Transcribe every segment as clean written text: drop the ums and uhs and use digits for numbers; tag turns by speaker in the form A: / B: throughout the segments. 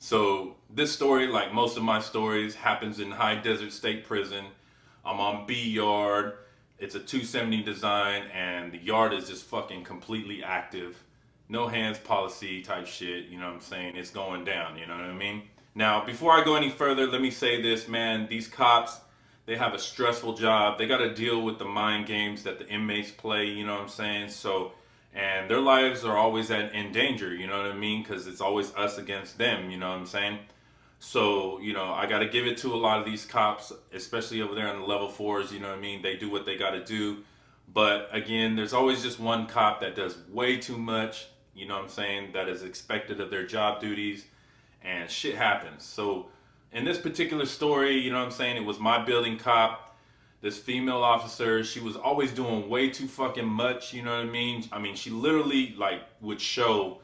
A: So this story, like most of my stories, happens in High Desert State Prison. I'm on B yard. It's a 270 design, and the yard is just fucking completely active. No hands policy type shit. You know what I'm saying? It's going down. You know what I mean? Now, before I go any further, let me say this, man. These cops, they have a stressful job. They got to deal with the mind games that the inmates play. You know what I'm saying? So and their lives are always in danger, you know what I mean? Because it's always us against them, you know what I'm saying? So, I got to give it to a lot of these cops, especially over there on the level fours, you know what I mean? They do what they got to do. But again, there's always just one cop that does way too much, you know what I'm saying? That is expected of their job duties, and shit happens. So, in this particular story, you know what I'm saying? It was my building cop, this female officer. She was always doing way too fucking much, you know what I mean? I mean, she literally like would show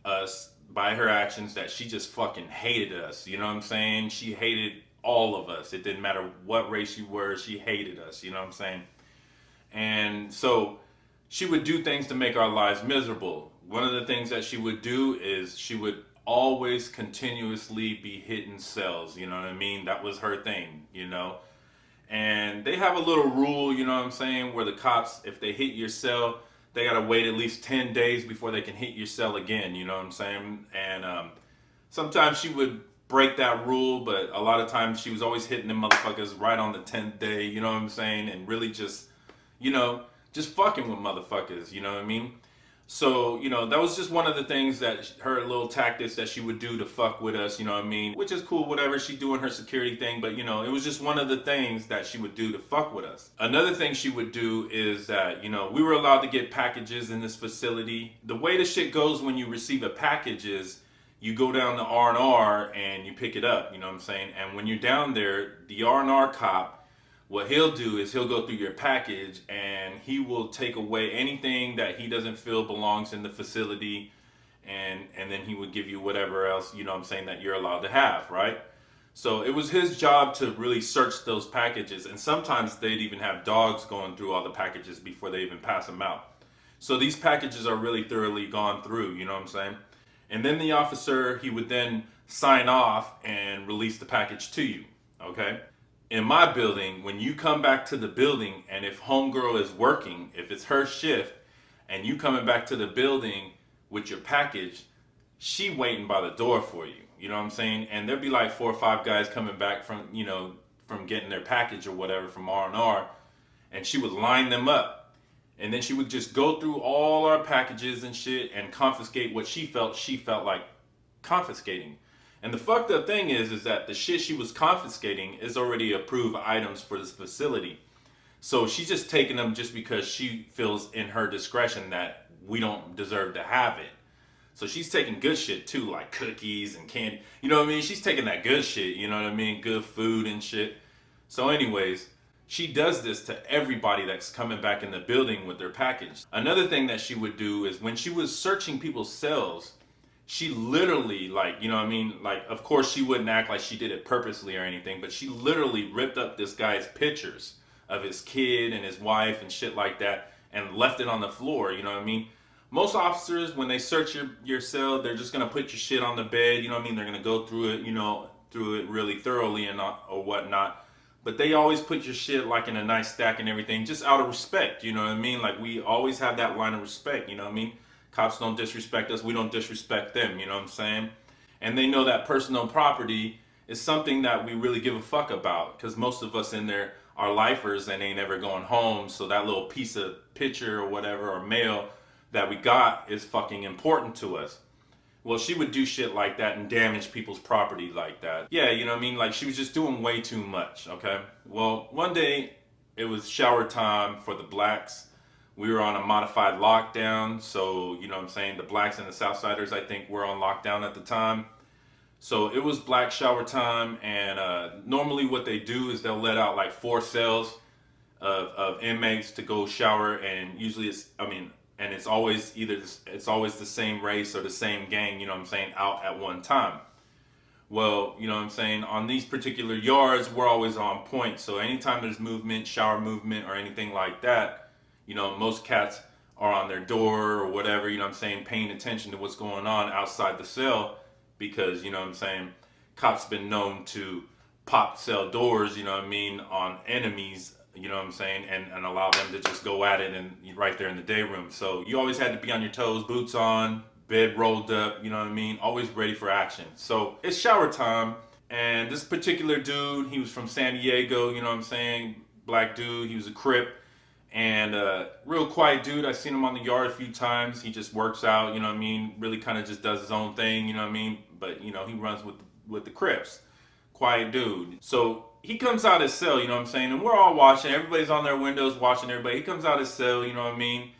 A: us by her actions that she just fucking hated us, you know what I'm saying? She hated all of us. It didn't matter what race you were, she hated us, you know what I'm saying? And so she would do things to make our lives miserable. One of the things that she would do is she would always continuously be hitting cells, you know what I mean? That was her thing, you know? And they have a little rule, you know what I'm saying, where the cops, if they hit your cell, they gotta wait at least 10 days before they can hit your cell again, you know what I'm saying? And sometimes she would break that rule, but a lot of times she was always hitting them motherfuckers right on the 10th day, you know what I'm saying? And really just, you know, just fucking with motherfuckers, you know what I mean? So, that was just one of the things that her little tactics that she would do to fuck with us, you know what I mean? Which is cool, whatever, she doing her security thing, but it was just one of the things that she would do to fuck with us. Another thing she would do is that, we were allowed to get packages in this facility. The way the shit goes when you receive a package is you go down to R&R and you pick it up, you know what I'm saying? And when you're down there, the R&R cop, what he'll do is he'll go through your package and he will take away anything that he doesn't feel belongs in the facility, and then he would give you whatever else, you know what I'm saying, that you're allowed to have, right? So it was his job to really search those packages, and sometimes they'd even have dogs going through all the packages before they even pass them out. So these packages are really thoroughly gone through, you know what I'm saying? And then the officer, he would then sign off and release the package to you, okay? In my building, when you come back to the building, and if homegirl is working, if it's her shift, and you coming back to the building with your package, she waiting by the door for you. You know what I'm saying? And there'd be like 4 or 5 guys coming back from, from getting their package or whatever from R&R, and she would line them up. And then she would just go through all our packages and shit and confiscate what she felt like confiscating. And the fucked up thing is that the shit she was confiscating is already approved items for this facility. So she's just taking them just because she feels in her discretion that we don't deserve to have it. So she's taking good shit too, like cookies and candy. You know what I mean? She's taking that good shit, you know what I mean? Good food and shit. So anyways, she does this to everybody that's coming back in the building with their package. Another thing that she would do is when she was searching people's cells, she literally, like, you know what I mean? Like, of course she wouldn't act like she did it purposely or anything, but she literally ripped up this guy's pictures of his kid and his wife and shit like that and left it on the floor, you know what I mean? Most officers, when they search your cell, they're just gonna put your shit on the bed, you know what I mean? They're gonna go through it, through it really thoroughly and not, or whatnot. But they always put your shit like in a nice stack and everything, just out of respect, you know what I mean? Like, we always have that line of respect, you know what I mean? Cops don't disrespect us, we don't disrespect them, you know what I'm saying? And they know that personal property is something that we really give a fuck about, because most of us in there are lifers and ain't ever going home, so that little piece of picture or whatever or mail that we got is fucking important to us. Well, she would do shit like that and damage people's property like that. Yeah, you know what I mean? Like, she was just doing way too much, okay? Well, one day, it was shower time for the blacks. We were on a modified lockdown, so, you know what I'm saying? The blacks and the Southsiders, I think, were on lockdown at the time. So it was black shower time, and normally what they do is they'll let out like 4 cells of inmates to go shower, and usually and it's always it's always the same race or the same gang, you know what I'm saying, out at one time. Well, you know what I'm saying, on these particular yards, we're always on point. So anytime there's movement, shower movement, or anything like that, most cats are on their door or whatever, you know what I'm saying, paying attention to what's going on outside the cell. because, you know what I'm saying, cops been known to pop cell doors, you know what I mean, on enemies, you know what I'm saying, and allow them to just go at it and right there in the day room. So you always had to be on your toes, boots on, bed rolled up, you know what I mean, always ready for action. So it's shower time, and this particular dude, he was from San Diego, you know what I'm saying, black dude, he was a Crip. And real quiet dude. I've seen him on the yard a few times. He just works out, you know what I mean? Really kind of just does his own thing, you know what I mean? But, you know, he runs with the Crips. Quiet dude. So he comes out his cell, you know what I'm saying? And we're all watching. Everybody's on their windows watching everybody. He comes out his cell, you know what I mean?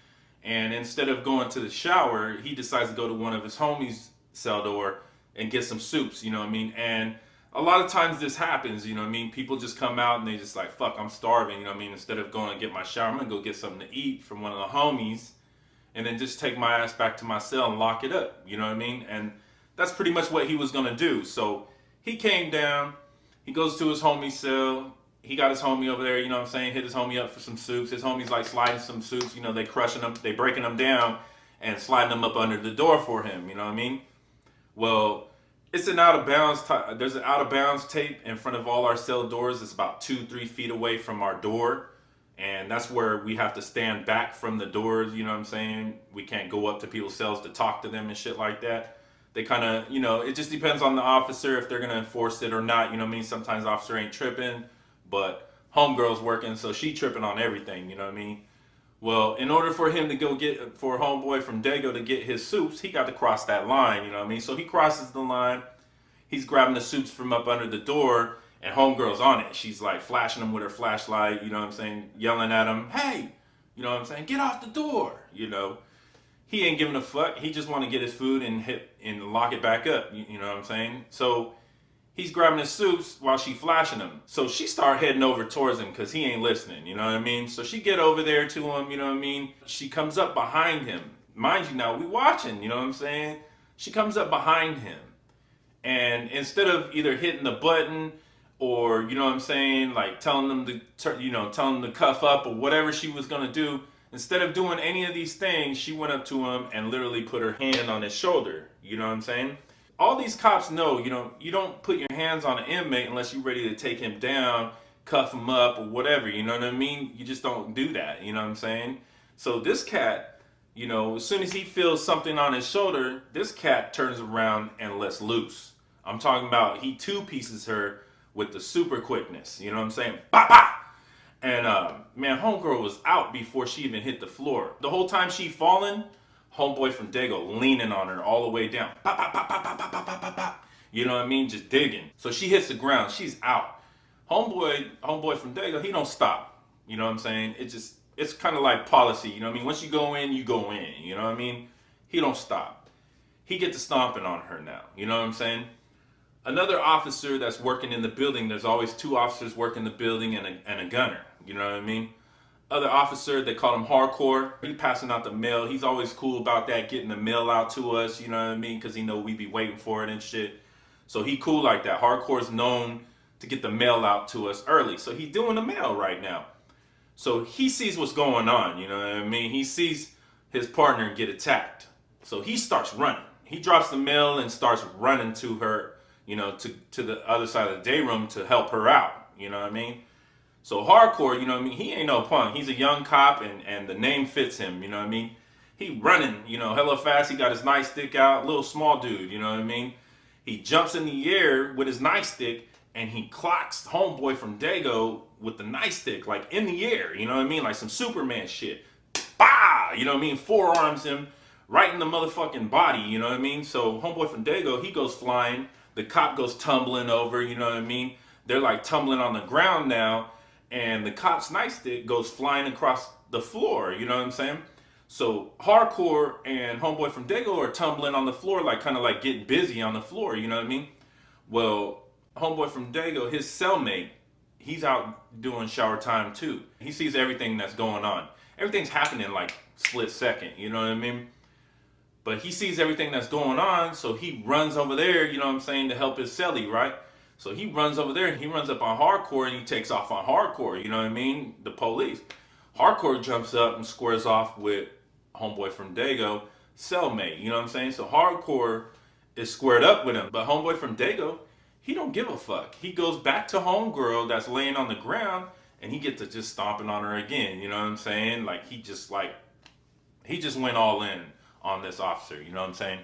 A: And instead of going to the shower, he decides to go to one of his homies' cell door and get some soups, you know what I mean? And a lot of times this happens, you know what I mean? People just come out and they just like, fuck, I'm starving, you know what I mean? Instead of going to get my shower, I'm gonna go get something to eat from one of the homies and then just take my ass back to my cell and lock it up, you know what I mean? And that's pretty much what he was gonna do. So he came down, he goes to his homie's cell, he got his homie over there, you know what I'm saying, hit his homie up for some soups. His homie's like sliding some soups, you know, they crushing them, they breaking them down and sliding them up under the door for him, you know what I mean? Well, it's an out of bounds. There's an out of bounds tape in front of all our cell doors. It's about 2-3 feet away from our door, and that's where we have to stand back from the doors. You know what I'm saying? We can't go up to people's cells to talk to them and shit like that. They kind of, you know, it just depends on the officer if they're gonna enforce it or not. You know what I mean? Sometimes the officer ain't tripping, but homegirl's working, so she tripping on everything. You know what I mean? Well, in order for him to go get, for homeboy from Dago to get his soups, he got to cross that line, you know what I mean? So he crosses the line, he's grabbing the soups from up under the door, and homegirl's on it. She's like flashing him with her flashlight, you know what I'm saying? Yelling at him, hey, you know what I'm saying? Get off the door, you know? He ain't giving a fuck. He just want to get his food and hit and lock it back up, you know what I'm saying? So he's grabbing his soups while she flashing him. So she start heading over towards him because he ain't listening, you know what I mean? So she get over there to him, you know what I mean? She comes up behind him. Mind you now, we watching, you know what I'm saying? She comes up behind him. And instead of either hitting the button or, you know what I'm saying, like telling them to, you know, telling them to cuff up or whatever she was going to do, instead of doing any of these things, she went up to him and literally put her hand on his shoulder, you know what I'm saying? All these cops know, you know, you don't put your hands on an inmate unless you're ready to take him down, cuff him up, or whatever, you know what I mean? You just don't do that, you know what I'm saying? So this cat, you know, as soon as he feels something on his shoulder, this cat turns around and lets loose. I'm talking about he two-pieces her with the super quickness, you know what I'm saying? Bah, bah! And man, homegirl was out before she even hit the floor. The whole time she falling, homeboy from Dago leaning on her all the way down. Pop, pop, pop, pop, pop, pop, pop, pop, pop. You know what I mean? Just digging. So she hits the ground. She's out. Homeboy from Dago, he don't stop. You know what I'm saying? It's kind of like policy. You know what I mean? Once you go in, you go in. You know what I mean? He don't stop. He gets to stomping on her now. You know what I'm saying? Another officer that's working in the building, there's always two officers working the building and a gunner. You know what I mean? Other officer, they call him Hardcore. He passing out the mail. He's always cool about that, getting the mail out to us, you know what I mean? Because he know we be waiting for it and shit. So he cool like that. Hardcore's known to get the mail out to us early. So he's doing the mail right now. So he sees what's going on, you know what I mean? He sees his partner get attacked. So he starts running. He drops the mail and starts running to her, you know, to the other side of the day room to help her out, you know what I mean? So Hardcore, you know what I mean? He ain't no punk. He's a young cop and the name fits him, you know what I mean? He running, you know, hella fast. He got his nightstick out, little small dude, you know what I mean? He jumps in the air with his nightstick and he clocks homeboy from Dago with the nightstick, like in the air, you know what I mean? Like some Superman shit. Bah! You know what I mean? Forearms him right in the motherfucking body, you know what I mean? So homeboy from Dago, he goes flying. The cop goes tumbling over, you know what I mean? They're like tumbling on the ground now. And the cop's nightstick goes flying across the floor, you know what I'm saying? So Hardcore and homeboy from Dago are tumbling on the floor, like kind of like getting busy on the floor, you know what I mean? Well, homeboy from Dago, his cellmate, he's out doing shower time too. He sees everything that's going on. Everything's happening like split second, you know what I mean? But he sees everything that's going on, so he runs over there, you know what I'm saying, to help his cellie, right? So he runs over there and he runs up on Hardcore and he takes off on Hardcore, you know what I mean? The police. Hardcore jumps up and squares off with homeboy from Dago, cellmate, you know what I'm saying? So Hardcore is squared up with him. But homeboy from Dago, he don't give a fuck. He goes back to homegirl that's laying on the ground, and he gets to just stomping on her again. You know what I'm saying? Like he just went all in on this officer. You know what I'm saying?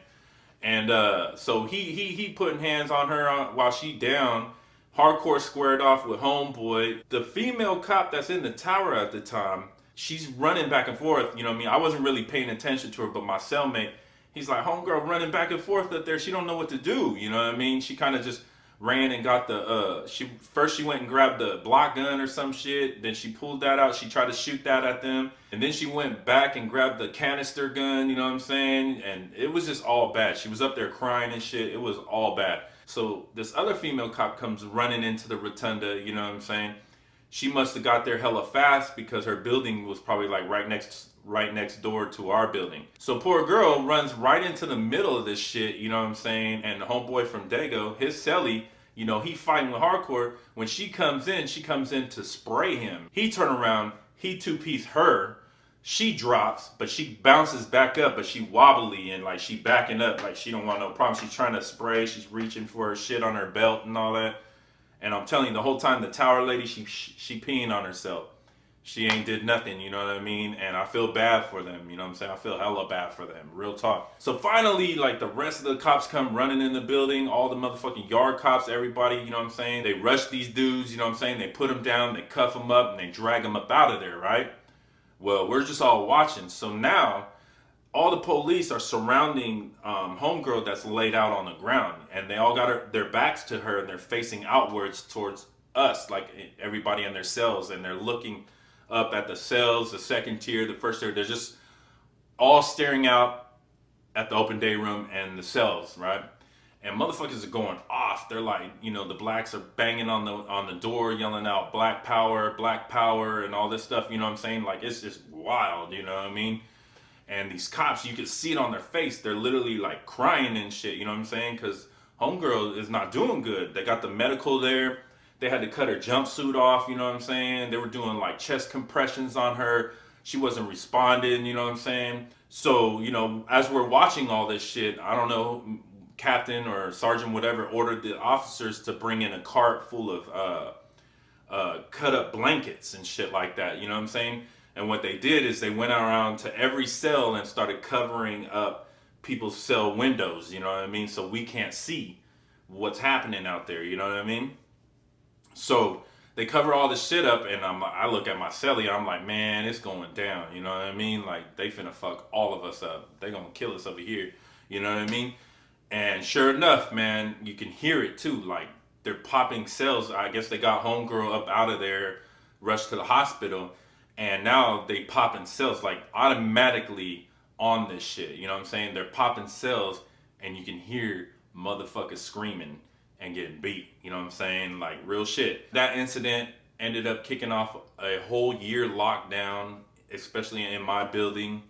A: And so he putting hands on her while she down. Hardcore squared off with homeboy. The female cop that's in the tower at the time, she's running back and forth. You know what I mean? I wasn't really paying attention to her, but my cellmate, he's like, homegirl running back and forth up there. She don't know what to do. You know what I mean? She kind of just ran and got the she went and grabbed the block gun or some shit. Then she pulled that out. She tried to shoot that at them. And then she went back and grabbed the canister gun, you know what I'm saying? And it was just all bad. She was up there crying and shit. It was all bad. So this other female cop comes running into the rotunda, you know what I'm saying? She must have got there hella fast because her building was probably like right next door to our building. So poor girl runs right into the middle of this shit, you know what I'm saying? And the homeboy from Dago, his celly, you know, he fighting with hardcore. When she comes in to spray him. He turn around, he two-piece her. She drops, but she bounces back up, but she wobbly and like she backing up, like she don't want no problem. She's trying to spray, she's reaching for her shit on her belt and all that. And I'm telling you, the whole time the tower lady, she peeing on herself. She ain't did nothing, you know what I mean? And I feel bad for them, you know what I'm saying? I feel hella bad for them, real talk. So finally, like the rest of the cops come running in the building, all the motherfucking yard cops, everybody, you know what I'm saying? They rush these dudes, you know what I'm saying? They put them down, they cuff them up, and they drag them up out of there, right? Well, we're just all watching. So now, all the police are surrounding homegirl that's laid out on the ground, and they all got their backs to her, and they're facing outwards towards us, like everybody in their cells, and they're looking up at the cells, the second tier, the first tier. They're just all staring out at the open day room and the cells, right? And motherfuckers are going off. They're like, you know, the blacks are banging on the door, yelling out black power, and all this stuff. You know what I'm saying? Like, it's just wild. You know what I mean? And these cops, you can see it on their face. They're literally like crying and shit. You know what I'm saying? Because homegirl is not doing good. They got the medical there. They had to cut her jumpsuit off. You know what I'm saying? They were doing like chest compressions on her. She wasn't responding. You know what I'm saying? So, you know, as we're watching all this shit, I don't know, captain or sergeant, whatever, ordered the officers to bring in a cart full of cut up blankets and shit like that. You know what I'm saying? And what they did is they went around to every cell and started covering up people's cell windows. You know what I mean? So we can't see what's happening out there. You know what I mean? So they cover all this shit up, and I look at my celly, I'm like, man, it's going down. You know what I mean? Like, they finna fuck all of us up. They gonna kill us over here. You know what I mean? And sure enough, man, you can hear it too. Like, they're popping cells. I guess they got homegirl up out of there, rushed to the hospital, and now they popping cells like automatically on this shit. You know what I'm saying? They're popping cells, and you can hear motherfuckers screaming and getting beat. You know what I'm saying? Like, real shit. That incident ended up kicking off a whole year lockdown, especially in my building,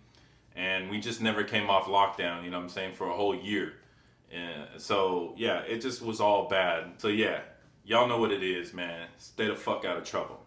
A: and we just never came off lockdown, you know what I'm saying, for a whole year. And so, yeah, it just was all bad. So, yeah, y'all know what it is, man. Stay the fuck out of trouble.